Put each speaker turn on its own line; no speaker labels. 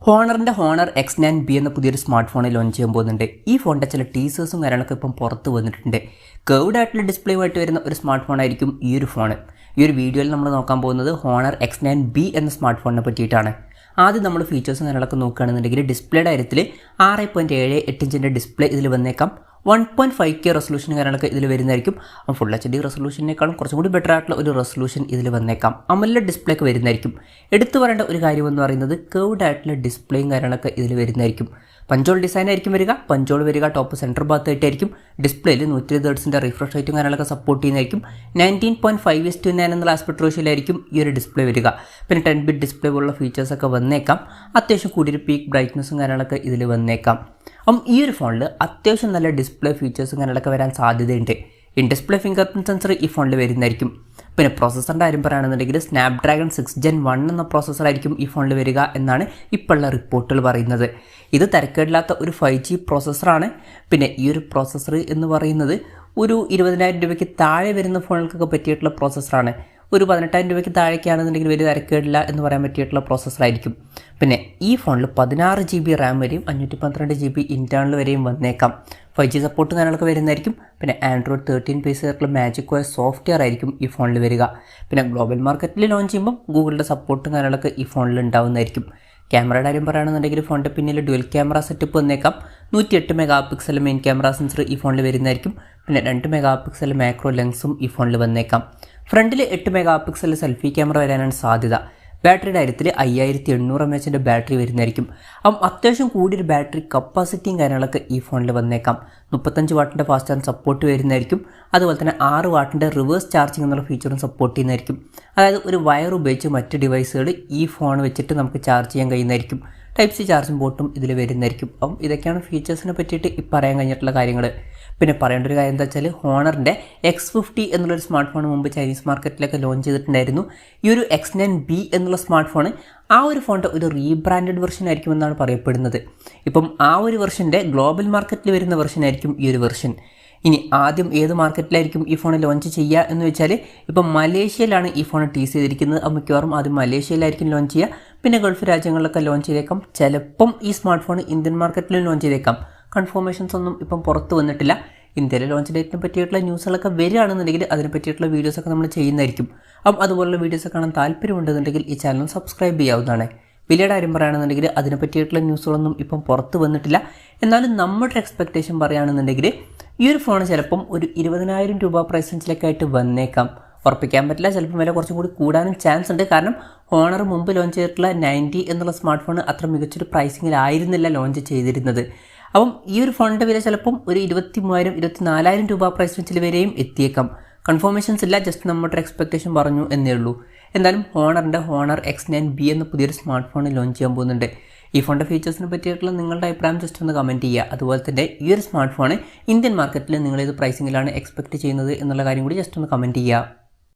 ഹോണറിൻ്റെ honour X9b എന്ന പുതിയൊരു smart phone launch ചെയ്യാൻ പോകുന്നുണ്ട്. ഈ ഫോണിൻ്റെ ചില ടീസേഴ്സും കാര്യങ്ങളൊക്കെ ഇപ്പം പുറത്ത് വന്നിട്ടുണ്ട്. കേർവ്ഡ് ആയിട്ടുള്ള ഡിസ്പ്ലേയുമായിട്ട് വരുന്ന ഒരു സ്മാർട്ട് ഫോൺ ആയിരിക്കും ഈ ഒരു ഫോൺ. ഈ ഒരു വീഡിയോയിൽ നമ്മൾ നോക്കാൻ പോകുന്നത് ഹോണർ X9b എന്ന സ്മാർട്ട് ഫോണിനെ പറ്റിയിട്ടാണ്. ആദ്യം നമ്മൾ ഫീച്ചേഴ്സും കാര്യങ്ങളൊക്കെ നോക്കുകയാണെന്നുണ്ടെങ്കിൽ ഡിസ്പ്ലേയുടെ കാര്യത്തിൽ 6.78 ഇഞ്ചിൻ്റെ ഡിസ്പ്ലേ ഇതിൽ വന്നേക്കാം. 1.5K റെസൊല്യൂഷൻ കാര്യങ്ങളൊക്കെ ഇതിൽ വരുന്നതായിരിക്കും. ഫുൾ HD റെസൊല്യൂഷനേക്കാളും കുറച്ചും കൂടി ബെറ്റർ ആയിട്ടുള്ള ഒരു റെസൊല്യൂഷൻ ഇതിൽ വന്നേക്കാം. AMOLED ഡിസ്പ്ലേ ഒക്കെ വരുന്നതായിരിക്കും. എടുത്തു പറയേണ്ട ഒരു കാര്യം എന്ന് പറയുന്നത് കേർവ്ഡ് ആയിട്ടുള്ള ഡിസ്പ്ലേയും കാര്യങ്ങളൊക്കെ ഇതിൽ വരുന്നതായിരിക്കും. പഞ്ചോൾ ഡിസൈൻ ആയിരിക്കും വരിക. പഞ്ചോൾ വരിക ടോപ്പ് സെൻറ്റർ ഭാഗത്തായിട്ടായിരിക്കും. ഡിസ്പ്ലേയിൽ 120 Hz റിഫ്രഷ് റേറ്റും കാര്യങ്ങളൊക്കെ സപ്പോർട്ട് ചെയ്യുന്നതായിരിക്കും. 19.5:9 എന്നുള്ള ആസ്പെക്ട് റേഷ്യോയിലായിരിക്കും ഈ ഒരു ഡിസ്പ്ലേ വരിക. പിന്നെ 10-bit ഡിസ്പ്ലേ പോലുള്ള ഫീച്ചേഴ്സൊക്കെ വന്നേക്കാം. അത്യാവശ്യം കൂടിയൊരു പീക്ക് ബ്രൈറ്റ്നസ്സും കാര്യങ്ങളൊക്കെ ഇതിൽ വന്നേക്കാം. ഈ ഒരു ഫോണിൽ അത്യാവശ്യം നല്ല ഡിസ്പ്ലേ ഫീച്ചേഴ്സും കാര്യങ്ങളൊക്കെ വരാൻ സാധ്യതയുണ്ട്. In display finger print sensor ഈ ഫോണിൽ വരുന്നതായിരിക്കും. പിന്നെ പ്രോസസ്സറിൻ്റെ കാര്യം പറയുകയാണെന്നുണ്ടെങ്കിൽ സ്നാപ്ഡ്രാഗൺ 6 Gen 1 എന്ന പ്രോസസ്സറായിരിക്കും ഈ ഫോണിൽ വരിക എന്നാണ് ഇപ്പോഴുള്ള റിപ്പോർട്ടുകൾ പറയുന്നത്. ഇത് തരക്കേടില്ലാത്ത ഒരു 5G പ്രോസസ്സറാണ്. പിന്നെ ഈ ഒരു പ്രോസസ്സർ എന്ന് പറയുന്നത് ഒരു 20,000 രൂപയ്ക്ക് താഴെ വരുന്ന ഫോണുകൾക്കൊക്കെ പറ്റിയിട്ടുള്ള പ്രോസസ്സറാണ്. ഒരു 18,000 രൂപയ്ക്ക് താഴേക്കാണെന്നുണ്ടെങ്കിൽ വലിയ തരക്കേടില്ല എന്ന് പറയാൻ പറ്റിയിട്ടുള്ള പ്രോസസ്സറായിരിക്കും. പിന്നെ ഈ ഫോണിൽ 16 GB റാം വരെയും 512 GB ഇൻറ്റേർണൽ വരെയും വന്നേക്കാം. 5G സപ്പോർട്ടും കാര്യങ്ങളൊക്കെ വരുന്നതായിരിക്കും. പിന്നെ ആൻഡ്രോയിഡ് 13 ബേസ് ആയിട്ടുള്ള മാജിക് OS സോഫ്റ്റ്വെയർ ആയിരിക്കും ഈ ഫോണിൽ വരിക. പിന്നെ ഗ്ലോബൽ മാർക്കറ്റിൽ ലോഞ്ച് ചെയ്യുമ്പോൾ ഗൂഗിളിൻ്റെ സപ്പോർട്ടും കാര്യങ്ങളൊക്കെ ഈ ഫോണിൽ ഉണ്ടാവുന്നതായിരിക്കും. ക്യാമറയുടെ കാര്യം പറയുകയാണെന്നുണ്ടെങ്കിൽ ഫോണിൻ്റെ പിന്നിൽ ഡ്യുവൽ ക്യാമറ സെറ്റപ്പ് വന്നേക്കാം. 108 MP മെയിൻ ക്യാമറ സെൻസർ ഈ ഫോണിൽ വരുന്നതായിരിക്കും. പിന്നെ 2 MP മാക്രോ ലെൻസും ഈ ഫോണിൽ വന്നേക്കാം. ഫ്രണ്ടിൽ 8 MP സെൽഫി ക്യാമറ വരാനാണ് സാധ്യത. ബാറ്ററിയുടെ കാര്യത്തിൽ 5800 mAh ബാറ്ററി വരുന്നതായിരിക്കും. അത്യാവശ്യം കൂടിയൊരു ബാറ്ററി കപ്പാസിറ്റിയും കാര്യങ്ങളൊക്കെ ഈ ഫോണിൽ വന്നേക്കാം. 35 വാട്ടിൻ്റെ ഫാസ്റ്റ് ചാർജ് സപ്പോർട്ട് വരുന്നതായിരിക്കും. അതുപോലെ തന്നെ 6 വാട്ടിൻ്റെ റിവേഴ്സ് ചാർജിങ് എന്നുള്ള ഫീച്ചറും സപ്പോർട്ട് ചെയ്യുന്നതായിരിക്കും. അതായത് ഒരു വയർ ഉപയോഗിച്ച് മറ്റ് ഡിവൈസുകൾ ഈ ഫോൺ വെച്ചിട്ട് നമുക്ക് ചാർജ് ചെയ്യാൻ കഴിയുന്നതായിരിക്കും. Type-C ചാർജിങ് പോർട്ടും ഇതിൽ വരുന്നതായിരിക്കും. ഇതൊക്കെയാണ് ഫീച്ചേഴ്സിനെ പറ്റിയിട്ട് പറയാൻ കഴിഞ്ഞിട്ടുള്ള കാര്യങ്ങൾ. പിന്നെ പറയേണ്ട ഒരു കാര്യം എന്താ വെച്ചാൽ ഹോണറിൻ്റെ X50 എന്നുള്ളൊരു സ്മാർട്ട് ഫോൺ മുമ്പ് ചൈനീസ് മാർക്കറ്റിലൊക്കെ ലോഞ്ച് ചെയ്തിട്ടുണ്ടായിരുന്നു. ഈ ഒരു X9b എന്നുള്ള സ്മാർട്ട് ഫോൺ ആ ഒരു ഫോണിൻ്റെ ഒരു റീബ്രാൻഡഡ് വെർഷൻ ആയിരിക്കും എന്നാണ് പറയപ്പെടുന്നത്. ഇപ്പം ആ ഒരു വെർഷൻ്റെ ഗ്ലോബൽ മാർക്കറ്റിൽ വരുന്ന വെർഷൻ ആയിരിക്കും ഈ ഒരു വെർഷൻ. ഇനി ആദ്യം ഏത് മാർക്കറ്റിലായിരിക്കും ഈ ഫോൺ ലോഞ്ച് ചെയ്യുക എന്ന് വെച്ചാൽ ഇപ്പം മലേഷ്യയിലാണ് ഈ ഫോൺ ടീസ് ചെയ്തിരിക്കുന്നത്. മിക്കവാറും ആദ്യം മലേഷ്യയിലായിരിക്കും ലോഞ്ച് ചെയ്യുക. പിന്നെ ഗൾഫ് രാജ്യങ്ങളിലൊക്കെ ലോഞ്ച് ചെയ്തേക്കാം. ചിലപ്പം ഈ സ്മാർട്ട് ഫോൺ ഇന്ത്യൻ മാർക്കറ്റിലും ലോഞ്ച് ചെയ്തേക്കാം. കൺഫർമേഷൻസ് ഒന്നും ഇപ്പം പുറത്ത് വന്നിട്ടില്ല. ഇന്ത്യയിലെ ലോഞ്ച് ഡേറ്റിനെ പറ്റിയിട്ടുള്ള ന്യൂസുകളൊക്കെ വരികയാണെന്നുണ്ടെങ്കിൽ അതിനെ പറ്റിയിട്ടുള്ള വീഡിയോസൊക്കെ നമ്മൾ ചെയ്യുന്നതായിരിക്കും. അതുപോലുള്ള വീഡിയോസ് കാണാൻ താല്പര്യമുണ്ടെന്നുണ്ടെങ്കിൽ ഈ ചാനൽ സബ്സ്ക്രൈബ് ചെയ്യാവുന്നതാണ്. വിലയുടെ കാര്യം പറയുകയാണെന്നുണ്ടെങ്കിൽ അതിനെ പറ്റിയിട്ടുള്ള ന്യൂസുകളൊന്നും ഇപ്പം പുറത്ത് വന്നിട്ടില്ല. എന്നാലും നമ്മുടെ എക്സ്പെക്റ്റേഷൻ പറയുകയാണെന്നുണ്ടെങ്കിൽ ഈ ഒരു ഫോൺ ചിലപ്പം ഒരു 20,000 രൂപ പ്രൈസ് റേഞ്ചിലൊക്കെ ആയിട്ട് വന്നേക്കാം. ഉറപ്പിക്കാൻ പറ്റില്ല. ചിലപ്പം വില കുറച്ചും കൂടി കൂടാനും ചാൻസ് ഉണ്ട്. കാരണം ഹോണർ മുമ്പ് ലോഞ്ച് ചെയ്തിട്ടുള്ള 90 എന്നുള്ള സ്മാർട്ട് ഫോൺ അത്ര മികച്ചൊരു പ്രൈസിങ്ങിലായിരുന്നില്ല ലോഞ്ച് ചെയ്തിരുന്നത്. ഈ ഒരു ഫോണിൻ്റെ വില ചിലപ്പം ഒരു 23,000 24,000 രൂപ പ്രൈസ് റേഞ്ചിൽ വരെയും എത്തിയേക്കാം. കൺഫർമേഷൻസ് ഇല്ല, ജസ്റ്റ് നമ്മുടെ എക്സ്പെക്റ്റേഷൻ പറഞ്ഞു എന്നേ ഉള്ളൂ. എന്തായാലും ഹോണർ X9b എന്ന പുതിയൊരു സ്മാർട്ട് ഫോൺ ലോഞ്ച് ചെയ്യാൻ പോകുന്നുണ്ട്. ഈ ഫോണിൻ്റെ ഫീച്ചേഴ്സിനെ പറ്റിയിട്ടുള്ള നിങ്ങളുടെ അഭിപ്രായം ജസ്റ്റ് ഒന്ന് കമൻറ്റ് ചെയ്യുക. അതുപോലെ തന്നെ ഈ ഒരു സ്മാർട്ട് ഫോൺ ഇന്ത്യൻ മാർക്കറ്റിൽ നിങ്ങൾ ഏത് പ്രൈസിങ്ങിലാണ് എക്സ്പെക്റ്റ് ചെയ്യുന്നത് എന്നുള്ള കാര്യം കൂടി ജസ്റ്റ് ഒന്ന് കമൻറ്റ് ചെയ്യുക.